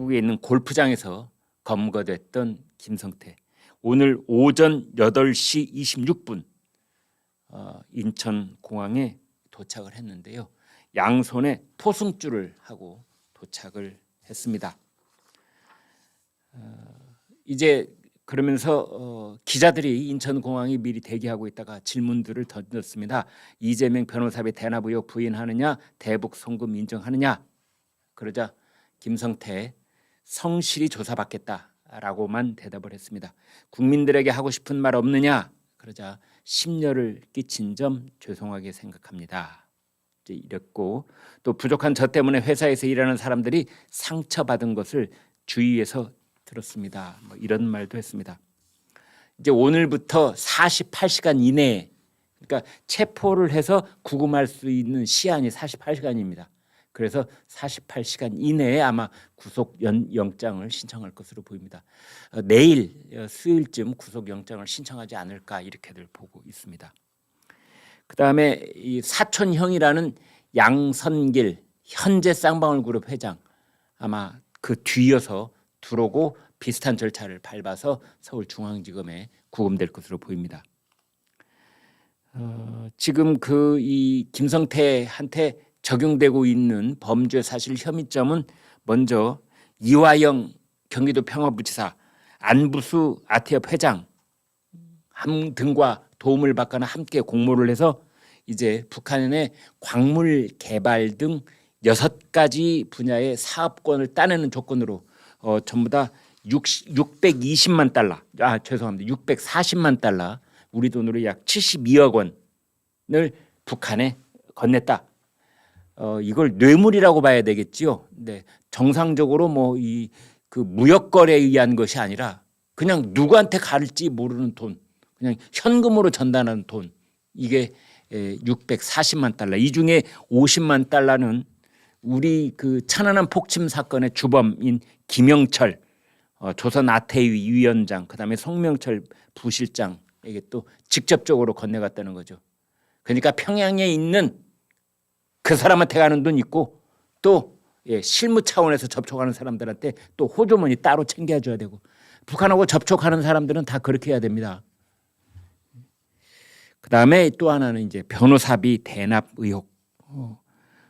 태국에 있는 골프장에서 검거됐던 김성태. 오늘 오전 8시 26분 인천공항에 도착을 했는데요. 양손에 포승줄을 하고 도착을 했습니다. 이제 그러면서 기자들이 인천공항에 미리 대기하고 있다가 질문들을 던졌습니다. 이재명 변호사의 대납 의혹 부인하느냐, 대북 송금 인정하느냐. 그러자 김성태 성실히 조사받겠다라고만 대답을 했습니다. 국민들에게 하고 싶은 말 없느냐. 그러자 심려를 끼친 점 죄송하게 생각합니다. 이제 이랬고, 또 부족한 저 때문에 회사에서 일하는 사람들이 상처받은 것을 주위에서 들었습니다. 뭐 이런 말도 했습니다. 이제 오늘부터 48시간 이내에, 그러니까 체포를 해서 구금할 수 있는 시한이 48시간입니다. 그래서 48시간 이내에 아마 구속영장을 신청할 것으로 보입니다. 내일 수요일쯤 구속영장을 신청하지 않을까 이렇게들 보고 있습니다. 그다음에 이 사촌형이라는 양선길 현재 쌍방울그룹 회장, 아마 그 뒤이어서 들어오고 비슷한 절차를 밟아서 서울중앙지검에 구금될 것으로 보입니다. 지금 이 김성태한테 적용되고 있는 범죄 사실 혐의점은 먼저 이화영 경기도 평화부지사, 안부수 아태협 회장 등과 도움을 받거나 함께 공모를 해서 이제 북한의 광물 개발 등 6가지 분야의 사업권을 따내는 조건으로 전부 다 620만 달러, 죄송합니다. 640만 달러, 우리 돈으로 약 72억 원을 북한에 건넸다. 이걸 뇌물이라고 봐야 되겠지요. 네, 정상적으로 그 무역 거래에 의한 것이 아니라 그냥 누구한테 갈지 모르는 돈, 그냥 현금으로 전달하는 돈, 이게 640만 달러. 이 중에 50만 달러는 우리 그 천안함 폭침 사건의 주범인 김영철 조선 아태위 위원장, 그다음에 송명철 부실장에게 또 직접적으로 건네갔다는 거죠. 그러니까 평양에 있는 그 사람한테 가는 돈 있고, 또 실무 차원에서 접촉하는 사람들한테 또 호주머니 따로 챙겨줘야 되고, 북한하고 접촉하는 사람들은 다 그렇게 해야 됩니다. 그다음에 또 하나는 이제 변호사비 대납 의혹.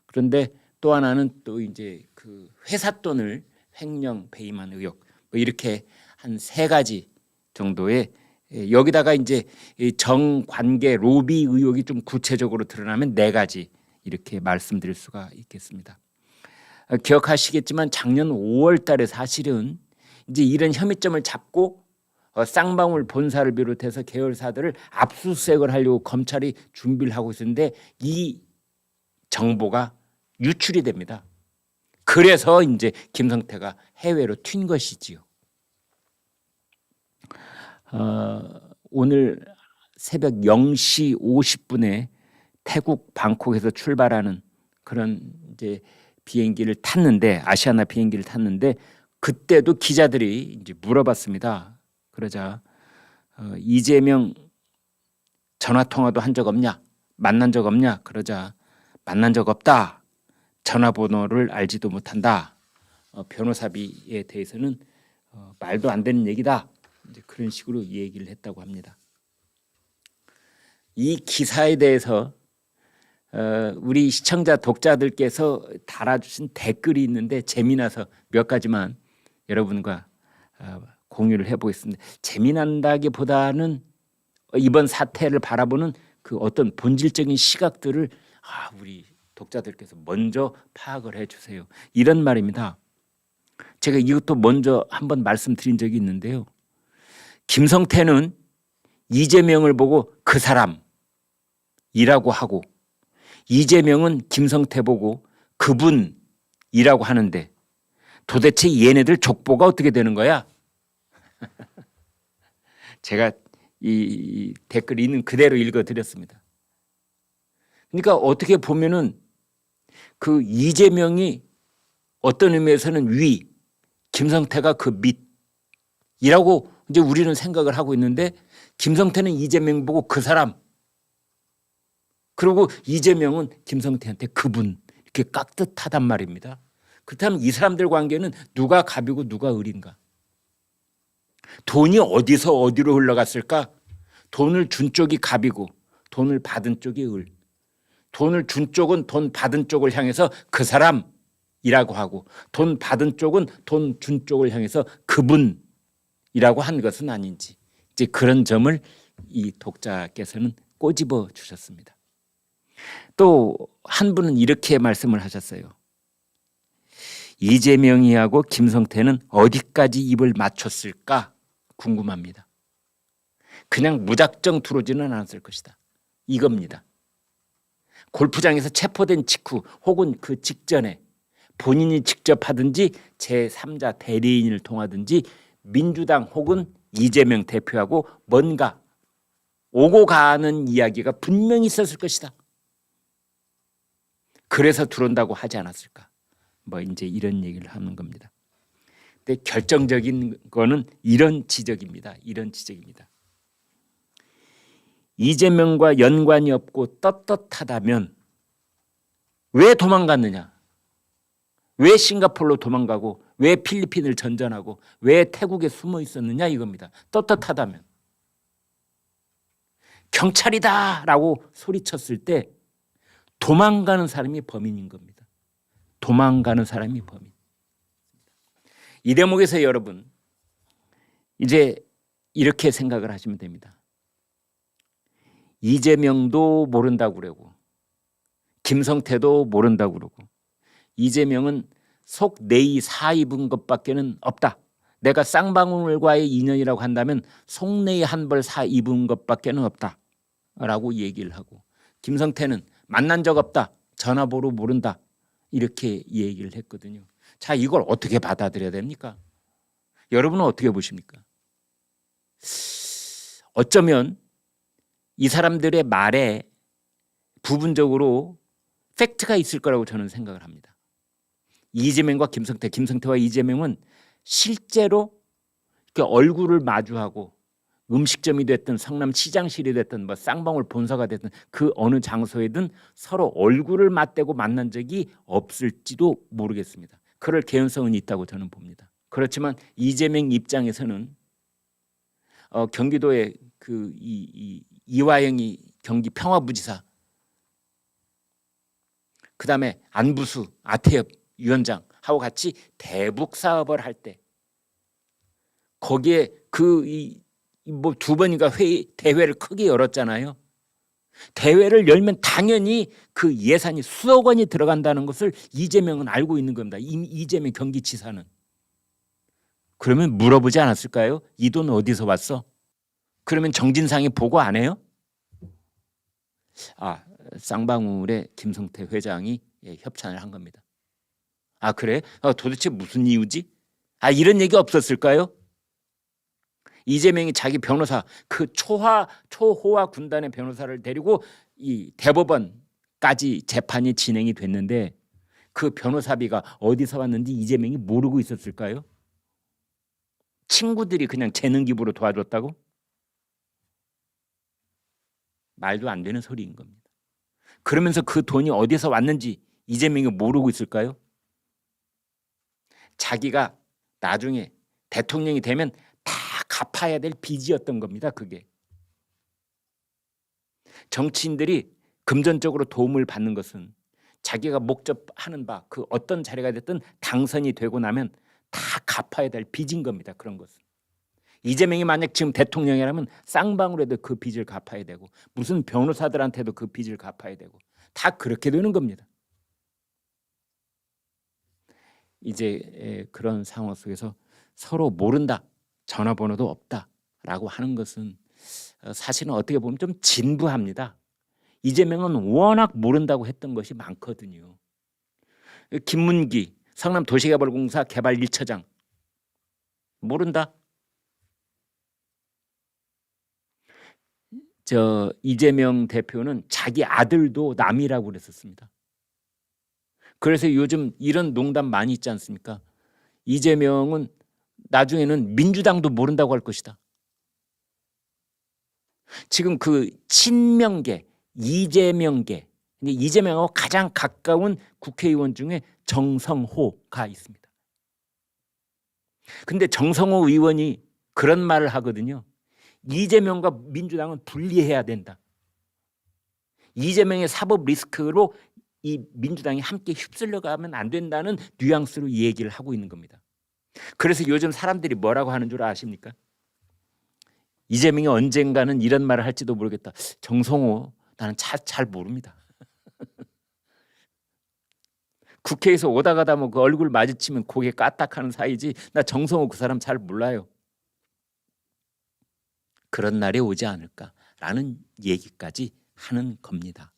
그런데 또 하나는 또 이제 그 회사 돈을 횡령 배임한 의혹. 뭐 이렇게 한 3가지 정도의, 여기다가 이제 정관계 로비 의혹이 좀 구체적으로 드러나면 4가지 이렇게 말씀드릴 수가 있겠습니다. 기억하시겠지만 작년 5월 달에 사실은 이제 이런 혐의점을 잡고 쌍방울 본사를 비롯해서 계열사들을 압수수색을 하려고 검찰이 준비를 하고 있었는데 이 정보가 유출이 됩니다. 그래서 이제 김성태가 해외로 튄 것이지요. 오늘 새벽 0시 50분에 태국 방콕에서 출발하는 그런 이제 비행기를 탔는데, 아시아나 비행기를 탔는데, 그때도 기자들이 이제 물어봤습니다. 그러자 이재명 전화 통화도 한 적 없냐, 만난 적 없냐, 그러자 만난 적 없다, 전화번호를 알지도 못한다, 변호사비에 대해서는 말도 안 되는 얘기다, 이제 그런 식으로 얘기를 했다고 합니다. 이 기사에 대해서 우리 시청자 독자들께서 달아주신 댓글이 있는데 재미나서 몇 가지만 여러분과 공유를 해보겠습니다. 재미난다기보다는 이번 사태를 바라보는 그 어떤 본질적인 시각들을 우리 독자들께서 먼저 파악을 해주세요. 이런 말입니다. 제가 이것도 먼저 한번 말씀드린 적이 있는데요. 김성태는 이재명을 보고 그 사람이라고 하고, 이재명은 김성태 보고 그분이라고 하는데 도대체 얘네들 족보가 어떻게 되는 거야? 제가 이 댓글 있는 그대로 읽어드렸습니다. 그러니까 어떻게 보면은 그 이재명이 어떤 의미에서는 위, 김성태가 그 밑이라고 이제 우리는 생각을 하고 있는데, 김성태는 이재명 보고 그 사람, 그리고 이재명은 김성태한테 그분, 이렇게 깍듯하단 말입니다. 그렇다면 이 사람들 관계는 누가 갑이고 누가 을인가? 돈이 어디서 어디로 흘러갔을까? 돈을 준 쪽이 갑이고 돈을 받은 쪽이 을. 돈을 준 쪽은 돈 받은 쪽을 향해서 그 사람이라고 하고 돈 받은 쪽은 돈 준 쪽을 향해서 그분이라고 한 것은 아닌지 이제 그런 점을 이 독자께서는 꼬집어 주셨습니다. 또 한 분은 이렇게 말씀을 하셨어요. 이재명이하고 김성태는 어디까지 입을 맞췄을까 궁금합니다. 그냥 무작정 들어오지는 않았을 것이다. 이겁니다. 골프장에서 체포된 직후 혹은 그 직전에 본인이 직접 하든지 제3자 대리인을 통하든지 민주당 혹은 이재명 대표하고 뭔가 오고 가는 이야기가 분명히 있었을 것이다. 그래서 들어온다고 하지 않았을까? 뭐 이제 이런 얘기를 하는 겁니다. 근데 결정적인 거는 이런 지적입니다. 이런 지적입니다. 이재명과 연관이 없고 떳떳하다면 왜 도망갔느냐? 왜 싱가포르로 도망가고 왜 필리핀을 전전하고 왜 태국에 숨어 있었느냐 이겁니다. 떳떳하다면. 경찰이다라고 소리쳤을 때 도망가는 사람이 범인인 겁니다. 도망가는 사람이 범인. 이 대목에서 여러분 이제 이렇게 생각을 하시면 됩니다. 이재명도 모른다고 그러고 김성태도 모른다고 그러고 이재명은 속 내이 사 입은 것밖에는 없다. 내가 쌍방울과의 인연이라고 한다면 속내이 한 벌 사 입은 것밖에는 없다 라고 얘기를 하고 김성태는 만난 적 없다. 전화번호 모른다. 이렇게 얘기를 했거든요. 자, 이걸 어떻게 받아들여야 됩니까? 여러분은 어떻게 보십니까? 어쩌면 이 사람들의 말에 부분적으로 팩트가 있을 거라고 저는 생각을 합니다. 이재명과 김성태, 김성태와 이재명은 실제로 이렇게 얼굴을 마주하고 음식점이 됐든 성남시장실이 됐든 뭐 쌍방울 본사가 됐든 그 어느 장소에든 서로 얼굴을 맞대고 만난 적이 없을지도 모르겠습니다. 그럴 개연성은 있다고 저는 봅니다. 그렇지만 이재명 입장에서는 경기도의 그 이화영이 경기 평화부지사, 그다음에 안부수 아태엽 위원장하고 같이 대북 사업을 할 때 거기에 뭐 두 번인가 대회를 크게 열었잖아요. 대회를 열면 당연히 그 예산이 수억 원이 들어간다는 것을 이재명은 알고 있는 겁니다. 이재명 경기지사는. 그러면 물어보지 않았을까요? 이 돈 어디서 왔어? 그러면 정진상이 보고 안 해요? 쌍방울의 김성태 회장이 협찬을 한 겁니다. 그래? 도대체 무슨 이유지? 이런 얘기 없었을까요? 이재명이 자기 변호사 그 초호화 군단의 변호사를 데리고 이 대법원까지 재판이 진행이 됐는데 그 변호사비가 어디서 왔는지 이재명이 모르고 있었을까요? 친구들이 그냥 재능 기부로 도와줬다고? 말도 안 되는 소리인 겁니다. 그러면서 그 돈이 어디서 왔는지 이재명이 모르고 있을까요? 자기가 나중에 대통령이 되면 다 갚아야 될 빚이었던 겁니다. 그게. 정치인들이 금전적으로 도움을 받는 것은 자기가 목접하는 바 그 어떤 자리가 됐든 당선이 되고 나면 다 갚아야 될 빚인 겁니다. 그런 것은. 이재명이 만약 지금 대통령이라면 쌍방울에도 그 빚을 갚아야 되고 무슨 변호사들한테도 그 빚을 갚아야 되고 다 그렇게 되는 겁니다. 이제 그런 상황 속에서 서로 모른다. 전화번호도 없다라고 하는 것은 사실은 어떻게 보면 좀 진부합니다. 이재명은 워낙 모른다고 했던 것이 많거든요. 김문기 성남도시개발공사 개발 1처장 모른다. 이재명 대표는 자기 아들도 남이라고 그랬었습니다. 그래서 요즘 이런 농담 많이 있지 않습니까? 이재명은 나중에는 민주당도 모른다고 할 것이다. 지금 그 친명계, 이재명계 근데 이재명하고 가장 가까운 국회의원 중에 정성호가 있습니다. 근데 정성호 의원이 그런 말을 하거든요. 이재명과 민주당은 분리해야 된다. 이재명의 사법 리스크로 이 민주당이 함께 휩쓸려 가면 안 된다는 뉘앙스로 이 얘기를 하고 있는 겁니다. 그래서 요즘 사람들이 뭐라고 하는 줄 아십니까? 이재명이 언젠가는 이런 말을 할지도 모르겠다. 정성호 나는 잘 모릅니다. 국회에서 오다 가다 뭐 그 얼굴 마주치면 고개 까딱하는 사이지 나 정성호 그 사람 잘 몰라요. 그런 날이 오지 않을까라는 얘기까지 하는 겁니다.